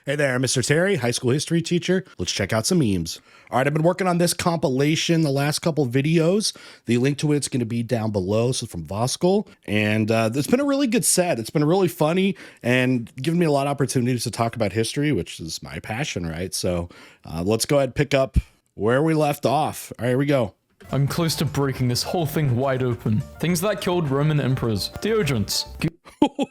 Hey there, Mr. Terry, high school history teacher. Let's check out some memes. All right, I've been working on this compilation the last couple of videos. The link to it's going to be down below. So from Vaazkl. And it's been a really good set. It's been really funny and given me a lot of opportunities to talk about history, which is my passion, right? So let's go ahead and pick up where we left off. All right, here we go. I'm close to breaking this whole thing wide open. Things that killed Roman emperors. Deodorants.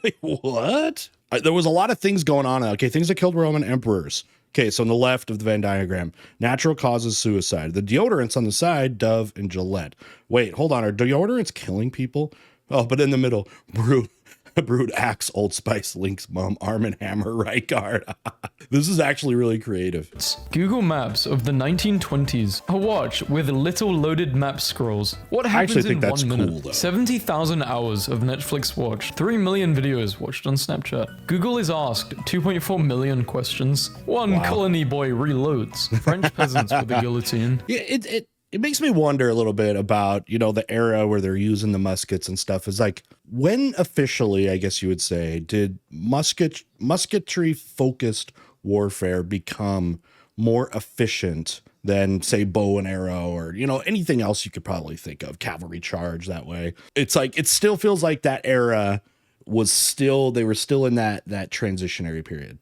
Wait, what? There was a lot of things going on. Okay, things that killed Roman emperors. Okay, so on the left of the Venn diagram, natural causes suicide. The deodorants on the side, Dove and Gillette. Wait, hold on. Are deodorants killing people? Oh, but in the middle, Brood, Axe, Old Spice, Lynx, Mum, Arm & Hammer, right guard. This is actually really creative. Google Maps of the 1920s. A watch with little loaded map scrolls. What happens in 1 minute? Cool, 70,000 hours of Netflix watched. 3 million videos watched on Snapchat. Google is asked 2.4 million questions. One colony boy reloads. French peasants with the guillotine. Yeah, it makes me wonder a little bit about, you know, the era where they're using the muskets and stuff. Is like, when officially, I guess you would say, did musketry focused warfare become more efficient than, say, bow and arrow or, you know, anything else you could probably think of, cavalry charge that way? It's like, it still feels like that era was still, they were still in that transitionary period.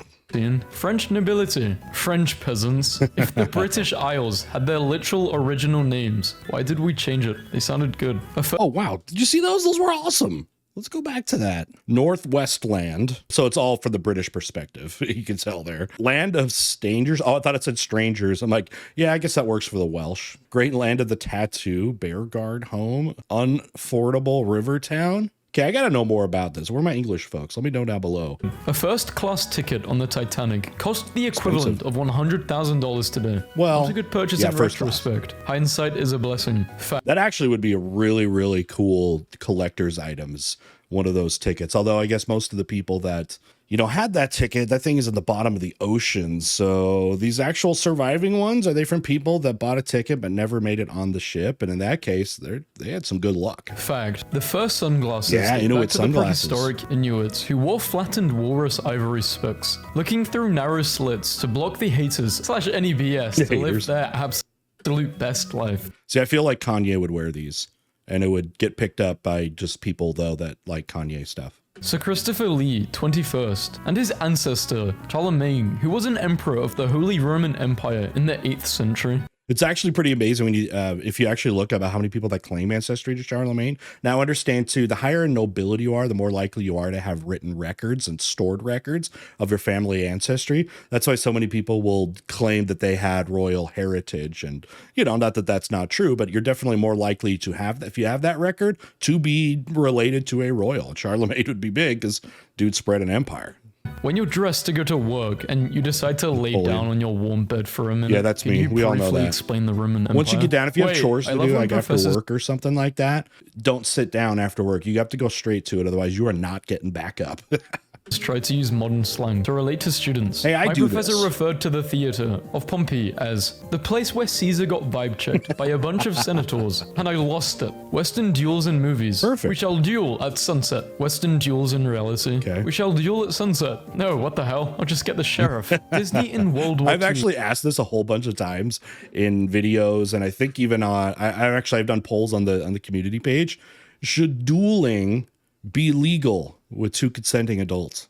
French nobility, French peasants. If the British Isles had their literal original names, why did we change it? They sounded good. Oh, wow. Did you see those? Those were awesome. Let's go back to that. Northwest land. So it's all for the British perspective. You can tell there. Land of strangers. Oh, I thought it said strangers. I'm like, yeah, I guess that works for the Welsh. Great land of the tattoo. Bearguard home. Unfordable river town. Okay, I gotta know more about this. Where are my English folks? Let me know down below. A first-class ticket on the Titanic cost the equivalent of $100,000 today. Well, not a good purchase in retrospect. Hindsight is a blessing. That actually would be a really, really cool collector's items. One of those tickets. Although I guess most of the people that, you know, had that ticket, that thing is at the bottom of the ocean. So these actual surviving ones, are they from people that bought a ticket but never made it on the ship? And in that case, they had some good luck. Fact. The first sunglasses. Yeah, Inuit sunglasses. The prehistoric Inuits who wore flattened walrus ivory specs, looking through narrow slits to block the haters / any BS to live their absolute best life. See, I feel like Kanye would wear these. And it would get picked up by just people, though, that like Kanye stuff. Sir Christopher Lee, 21st, and his ancestor, Charlemagne, who was an emperor of the Holy Roman Empire in the 8th century. It's actually pretty amazing when you, if you actually look up how many people that claim ancestry to Charlemagne. Now, understand too, the higher in nobility you are, the more likely you are to have written records and stored records of your family ancestry. That's why so many people will claim that they had royal heritage, and you know, not that that's not true, but you're definitely more likely to have, if you have that record, to be related to a royal. Charlemagne would be big because dude spread an empire. When you're dressed to go to work and you decide to lay down on your warm bed for a minute, yeah, that's me. We all know that. Explain the Roman Empire? Once you get down, if you have chores to do, like after work or something like that, don't sit down after work. You have to go straight to it, otherwise you are not getting back up. Try to use modern slang to relate to students. Hey, My professor referred to the theater of Pompeii as the place where Caesar got vibe checked by a bunch of senators, and I lost it. Western duels in movies. Perfect. We shall duel at sunset. Western duels in reality. Okay. We shall duel at sunset. No, what the hell? I'll just get the sheriff. Disney in World War II. I've actually asked this a whole bunch of times in videos, and I think even on, I've done polls on the community page. Should dueling be legal with 2 consenting adults?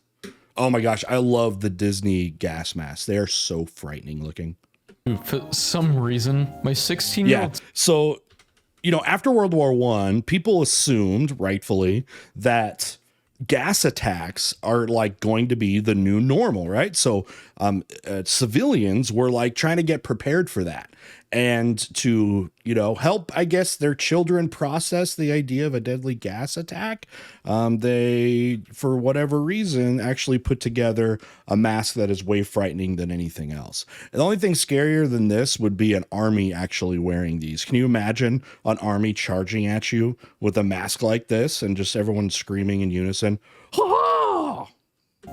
Oh my gosh, I love the Disney gas masks. They are so frightening looking. For some reason, my 16-year-old... Yeah, so, you know, after World War I, people assumed, rightfully, that gas attacks are like going to be the new normal, right? So civilians were like trying to get prepared for that. And to, you know, help, I guess, their children process the idea of a deadly gas attack, they, for whatever reason, actually put together a mask that is way frightening than anything else. The only thing scarier than this would be an army actually wearing these. Can you imagine an army charging at you with a mask like this and just everyone screaming in unison? Ha-ha!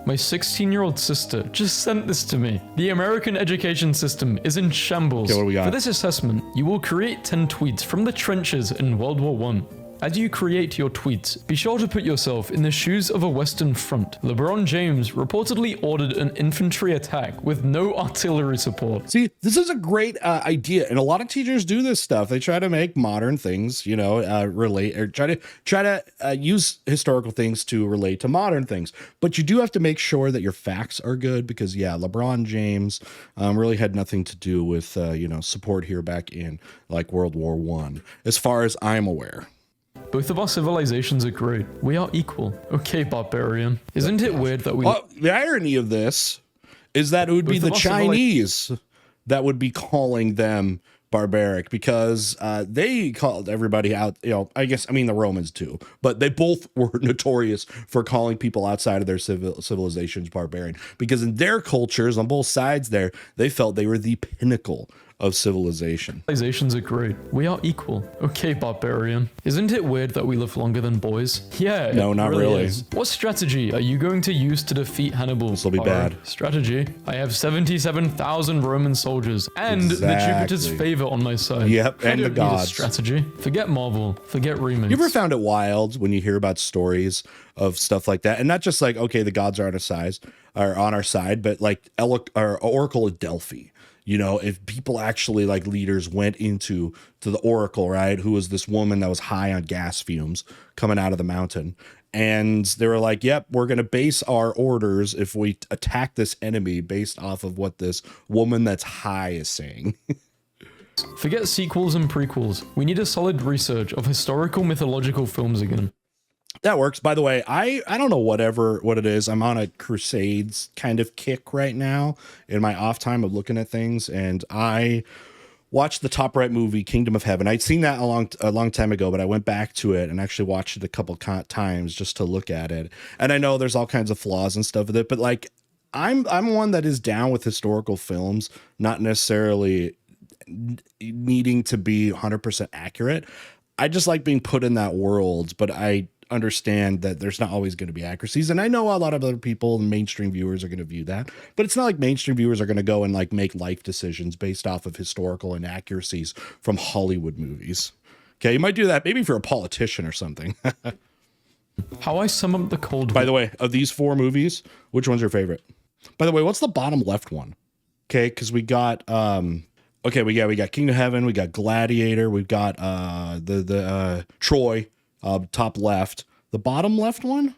My 16-year-old sister just sent this to me. The American education system is in shambles. Okay, what do we got? For this assessment, you will create 10 tweets from the trenches in World War I. As you create your tweets, be sure to put yourself in the shoes of a Western front. LeBron James reportedly ordered an infantry attack with no artillery support. See, this is a great idea, and a lot of teachers do this stuff. They try to make modern things, relate, or try to use historical things to relate to modern things. But you do have to make sure that your facts are good, because LeBron James really had nothing to do with support here back in like World War I, as far as I'm aware. Both of our civilizations are great. We are equal. Okay, barbarian. Isn't it weird that we... The irony of this is that it would be the Chinese that would be calling them barbaric, because they called everybody out, the Romans too, but they both were notorious for calling people outside of their civilizations barbarian, because in their cultures on both sides there, they felt they were the pinnacle of civilization. Civilizations are great. We are equal. Okay, barbarian. Isn't it weird that we live longer than boys? Yeah. No, not really. What strategy are you going to use to defeat Hannibal? This will be bad. Strategy? I have 77,000 Roman soldiers and the Jupiter's favor on my side. Yep, and the gods. Strategy. Forget Marvel. Forget remakes. You ever found it wild when you hear about stories of stuff like that, and not just like, okay, the gods are on our side, but like Oracle of Delphi. If people actually, like leaders, went to the Oracle, right, who was this woman that was high on gas fumes coming out of the mountain, and they were like, yep, we're going to base our orders if we attack this enemy based off of what this woman that's high is saying. Forget sequels and prequels. We need a solid research of historical mythological films again. That works. By the way, I don't know what it is. I'm on a Crusades kind of kick right now in my off time of looking at things, and I watched the top right movie, Kingdom of Heaven. I'd seen that a long time ago, but I went back to it and actually watched it a couple times just to look at it. And I know there's all kinds of flaws and stuff with it, but like I'm one that is down with historical films, not necessarily needing to be 100% accurate. I just like being put in that world, but I understand that there's not always going to be accuracies, and I know a lot of other people and mainstream viewers are going to view that, but it's not like mainstream viewers are going to go and like make life decisions based off of historical inaccuracies from Hollywood movies. Okay, you might do that maybe for a politician or something. How I sum up the Cold War. By the way, of these 4 movies, which one's your favorite? By the way, what's the bottom left one? Okay, because we got we got Kingdom of Heaven, we got Gladiator, we've got the Troy. Top left. The bottom left one?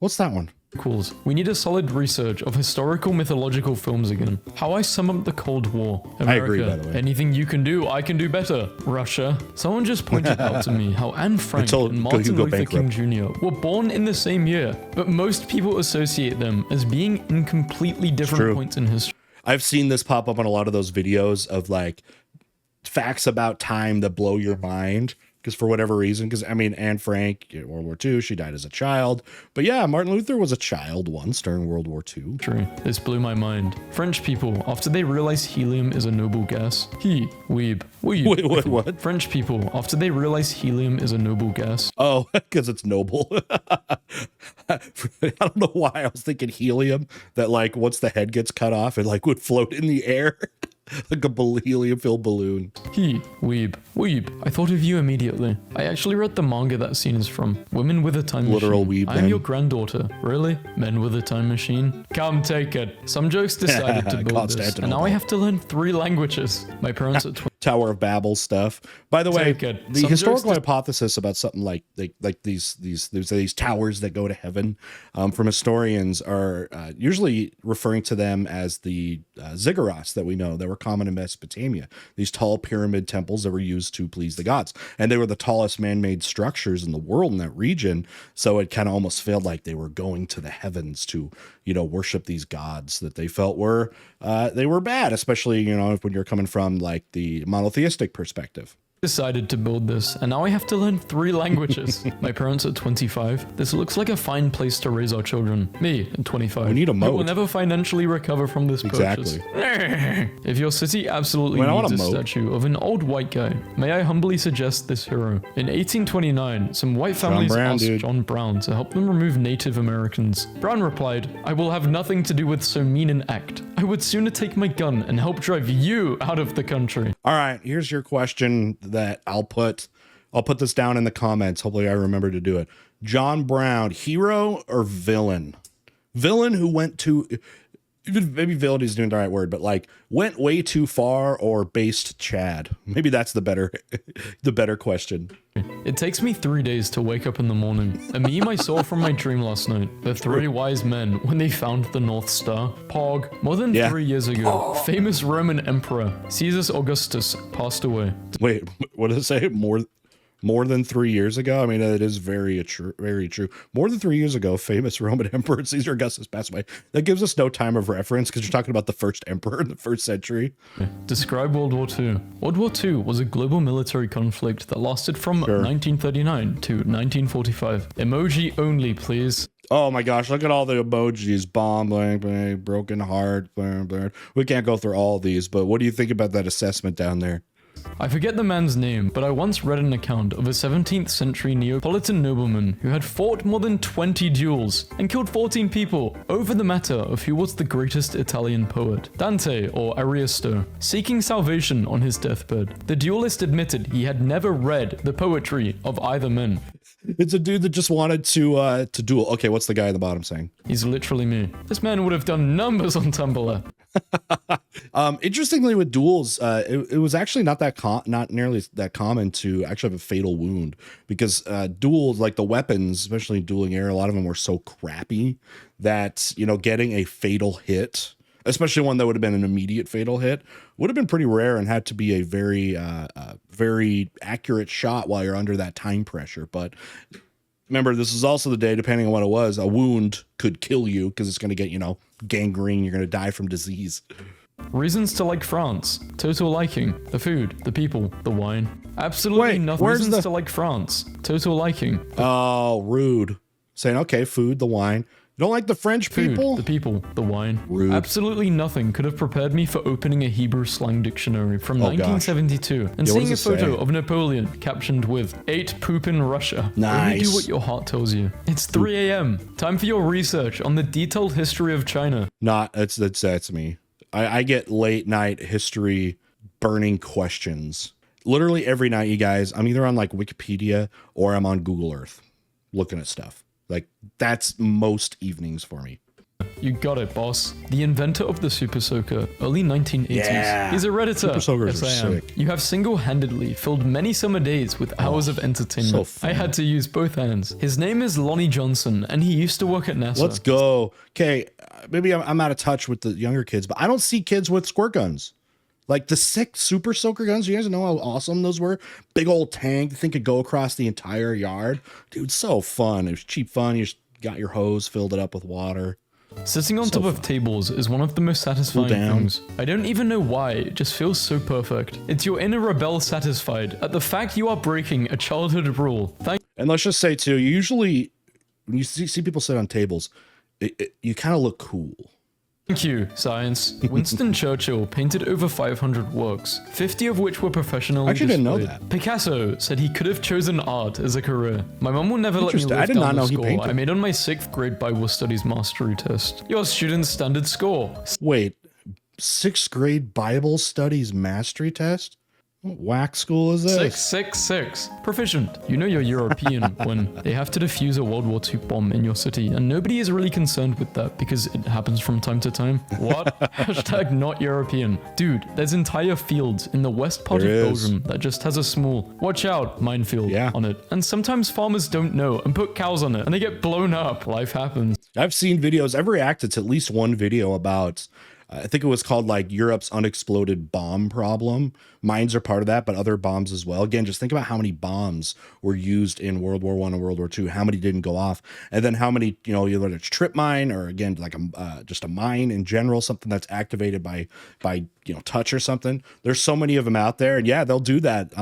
What's that one? Sequels. We need a solid research of historical mythological films again. How I sum up the Cold War. America, I agree, by the way. Anything you can do, I can do better. Russia. Someone just pointed out to me how Anne Frank and Martin Luther King Jr. were born in the same year, but most people associate them as being in completely different points in history. I've seen this pop up on a lot of those videos of like facts about time that blow your mind. Because for whatever reason, Anne Frank, World War II, she died as a child. But yeah, Martin Luther was a child once during World War II. True. This blew my mind. French people, after they realize helium is a noble gas. Weeb. Wait, what? French people, after they realize helium is a noble gas. Oh, because it's noble. I don't know why I was thinking helium, that like once the head gets cut off, it like would float in the air. Like a helium-filled balloon. Weeb. I thought of you immediately. I actually read the manga that scene is from. Women with a time Literal machine. weeb. I'm your granddaughter. Really? Men with a time machine? Come take it. Some jokes decided to build this, and now I have to learn 3 languages. My parents are Tower of Babel stuff. By the way, the historical hypothesis about something like these towers that go to heaven from historians are usually referring to them as the ziggurats that we know that were common in Mesopotamia. These tall pyramid temples that were used to please the gods, and they were the tallest man-made structures in the world in that region. So it kind of almost felt like they were going to the heavens to worship these gods that they felt were they were bad, especially when you're coming from like the monotheistic perspective. Decided to build this, and now I have to learn 3 languages. My parents are 25. This looks like a fine place to raise our children. Me at 25. We need a moat. I will never financially recover from this purchase. If your city absolutely needs a statue of an old white guy, may I humbly suggest this hero. In 1829, some white families asked John Brown to help them remove Native Americans. Brown replied, "I will have nothing to do with so mean an act. I would sooner take my gun and help drive you out of the country." All right, here's your question that I'll put I'll put this down in the comments. Hopefully I remember to do it. John Brown, hero or villain? Villain who went to, maybe villain is doing the right word, but like went way too far, or based Chad. Maybe that's the better, the better question. It takes me 3 days to wake up in the morning. A meme I saw from my dream last night. The three wise men when they found the North Star. Pog. More than 3 years ago, famous Roman emperor Caesar Augustus passed away. Wait, what did it say? More than 3 years ago? I mean, it is very true. More than 3 years ago, famous Roman Emperor Caesar Augustus passed away. That gives us no time of reference because you're talking about the first emperor in the first century. Describe World War II. World War II was a global military conflict that lasted from 1939 to 1945. Emoji only, please. Oh my gosh, look at all the emojis. Bomb, blank, blank, broken heart, blank, blank. We can't go through all these, but what do you think about that assessment down there? I forget the man's name, but I once read an account of a 17th century Neapolitan nobleman who had fought more than 20 duels and killed 14 people over the matter of who was the greatest Italian poet, Dante or Ariosto. Seeking salvation on his deathbed, the duelist admitted he had never read the poetry of either man. It's a dude that just wanted to duel. Okay, what's the guy at the bottom saying? He's literally me. This man would have done numbers on Tumblr. Interestingly, with duels, it was actually not nearly that common to actually have a fatal wound, because duels, like the weapons, especially in dueling era, a lot of them were so crappy that, you know, getting a fatal hit, especially one that would have been an immediate fatal hit, would have been pretty rare and had to be a very accurate shot while you're under that time pressure. But remember, this is also the day, depending on what it was, a wound could kill you because it's going to get, you know, gangrene. You're going to die from disease. Reasons to like France. Total liking. The food, the people, the wine. Absolutely nothing. Reasons to like France. Total liking. Oh, rude. Saying, okay, food, the wine. You don't like the French people? The people, the wine. Rude. Absolutely nothing could have prepared me for opening a Hebrew slang dictionary from 1972 and seeing a photo of Napoleon captioned with 8 poop in Russia. Nice. Only do what your heart tells you. It's 3 a.m. Time for your research on the detailed history of China. That's me. I get late night history burning questions. Literally every night, you guys, I'm either on like Wikipedia or I'm on Google Earth looking at stuff. Like, that's most evenings for me. You got it, boss. The inventor of the Super Soaker, early 1980s. Yeah. He's a Redditor. Super Soakers are sick. You have single-handedly filled many summer days with hours of entertainment. So I had to use both hands. His name is Lonnie Johnson, and he used to work at NASA. Let's go. Okay, maybe I'm out of touch with the younger kids, but I don't see kids with squirt guns. Like the sick Super Soaker guns, you guys know how awesome those were? Big old tank, the thing could go across the entire yard. Dude, so fun. It was cheap fun. You just got your hose, filled it up with water. Sitting on top of tables is one of the most satisfying things. I don't even know why, it just feels so perfect. It's your inner rebel satisfied at the fact you are breaking a childhood rule. And let's just say too, usually when you see people sit on tables, you kind of look cool. Thank you, science. Winston Churchill painted over 500 works, 50 of which were professionally displayed. Didn't know that. Picasso said he could have chosen art as a career. My mom will never let me live down the score I made on my 6th grade Bible Studies mastery test. Your student's standard score. Wait, 6th grade Bible Studies mastery test? What whack school is this? 666. Proficient. You know you're European when they have to defuse a World War II bomb in your city, and nobody is really concerned with that because it happens from time to time. What? Hashtag not European. Dude, there's entire fields in the west part of Belgium that just has a small, watch out, minefield on it. And sometimes farmers don't know and put cows on it, and they get blown up. Life happens. I've seen videos. I've reacted to at least one video about, I think it was called like Europe's unexploded bomb problem. Mines are part of that, but other bombs as well. Again, just think about how many bombs were used in World War I and World War II, how many didn't go off, and then how many, you know, whether it's trip mine or again, like just a mine in general, something that's activated by, you know, touch or something. There's so many of them out there. And yeah, they'll do that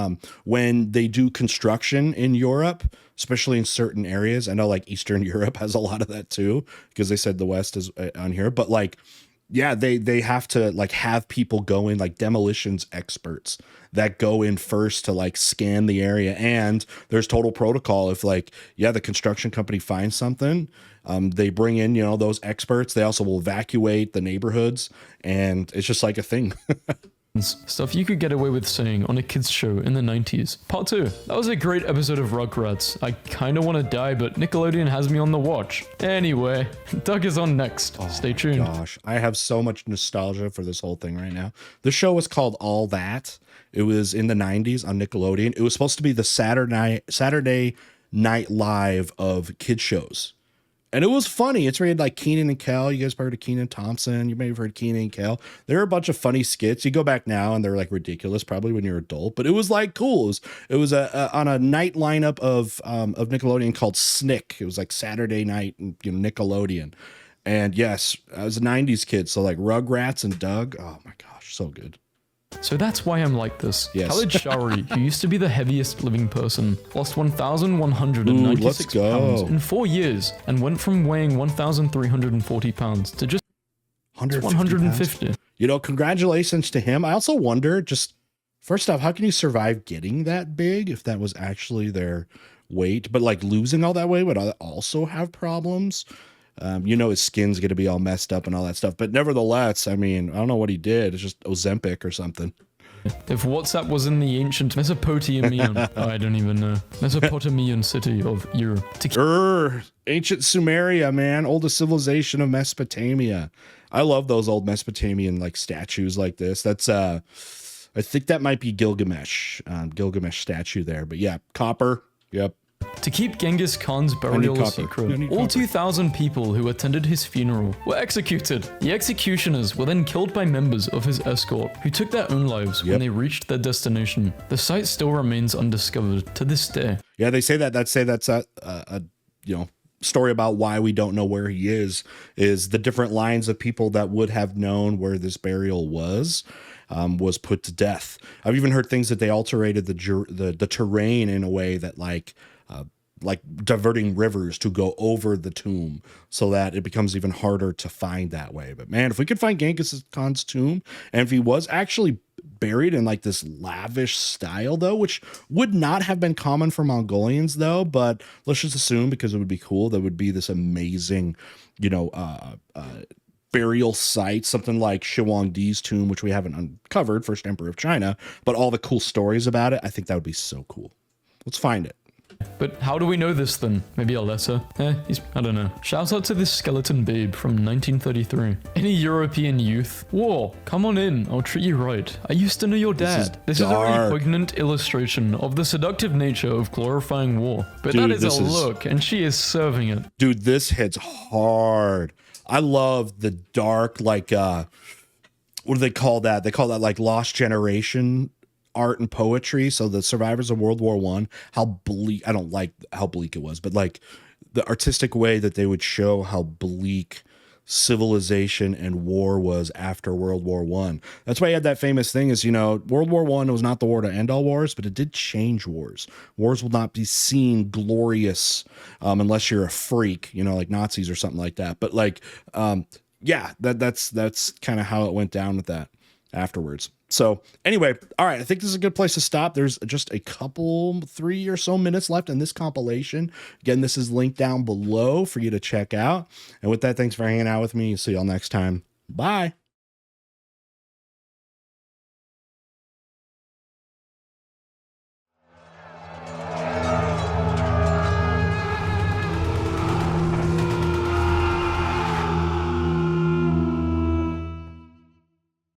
when they do construction in Europe, especially in certain areas. I know like Eastern Europe has a lot of that too, because they said the West is on here, but like, yeah, they have to like have people go in, like demolitions experts that go in first to like scan the area. And there's total protocol. If like, yeah, the construction company finds something, they bring in, you know, those experts. They also will evacuate the neighborhoods, and it's just like a thing. Stuff you could get away with saying on a kids show in the 90s. Part 2. That was a great episode of Rugrats. I kinda wanna die, but Nickelodeon has me on the watch. Anyway, Doug is on next. Stay tuned. Gosh, I have so much nostalgia for this whole thing right now. The show was called All That. It was in the 90s on Nickelodeon. It was supposed to be the Saturday Night Live of kid shows. And it was funny. It's rated like Keenan and Kel. You guys heard of Keenan Thompson. You may have heard Keenan and Kel. There are a bunch of funny skits. You go back now and they're like ridiculous, probably when you're adult. But it was like cool. It was on a night lineup of Nickelodeon called Snick. It was like Saturday night, Nickelodeon. And yes, I was a 90s kid. So like Rugrats and Doug. Oh my gosh, so good. So that's why I'm like this. Yes. Khalid Shawri, who used to be the heaviest living person, lost 1,196 pounds in 4 years and went from weighing 1,340 pounds to just 150. Congratulations to him. I also wonder, just first off, how can you survive getting that big if that was actually their weight? But like losing all that weight would also have problems. His skin's going to be all messed up and all that stuff. But nevertheless, I mean, I don't know what he did. It's just Ozempic or something. If WhatsApp was in the ancient Mesopotamian, I don't even know, Mesopotamian city of Europe. Ancient Sumeria, man. Oldest civilization of Mesopotamia. I love those old Mesopotamian like statues like this. That's, I think that might be Gilgamesh statue there. But yeah, copper. Yep. To keep Genghis Khan's burial a secret, all 2,000 people who attended his funeral were executed. The executioners were then killed by members of his escort, who took their own lives when they reached their destination. The site still remains undiscovered to this day. Yeah, they say that's a story about why we don't know where he is the different lines of people that would have known where this burial was put to death. I've even heard things that they alterated the terrain in a way that like diverting rivers to go over the tomb so that it becomes even harder to find that way. But man, if we could find Genghis Khan's tomb, and if he was actually buried in like this lavish style though, which would not have been common for Mongolians though, but let's just assume because it would be cool, that would be this amazing, burial site, something like Shi Huangdi's tomb, which we haven't uncovered, first emperor of China, but all the cool stories about it. I think that would be so cool. Let's find it. But how do we know this then? Maybe a letter? I don't know. Shout out to this skeleton babe from 1933. Any European youth? Whoa, come on in, I'll treat you right. I used to know your dad. This is a very poignant illustration of the seductive nature of glorifying war. But dude, that is a look, and she is serving it. Dude, this hits hard. I love the dark, like, what do they call that? They call that like Lost Generation art and poetry. So the survivors of World War I, how bleak, I don't like how bleak it was, but like the artistic way that they would show how bleak civilization and war was after World War I. That's why you had that famous thing is, World War I was not the war to end all wars, but it did change wars. Wars will not be seen glorious unless you're a freak, like Nazis or something like that. But like, that's kind of how it went down with that afterwards. So anyway, all right, I think this is a good place to stop. There's just a couple, 3 or so minutes left in this compilation. Again, this is linked down below for you to check out. And with that, thanks for hanging out with me. See y'all next time. Bye.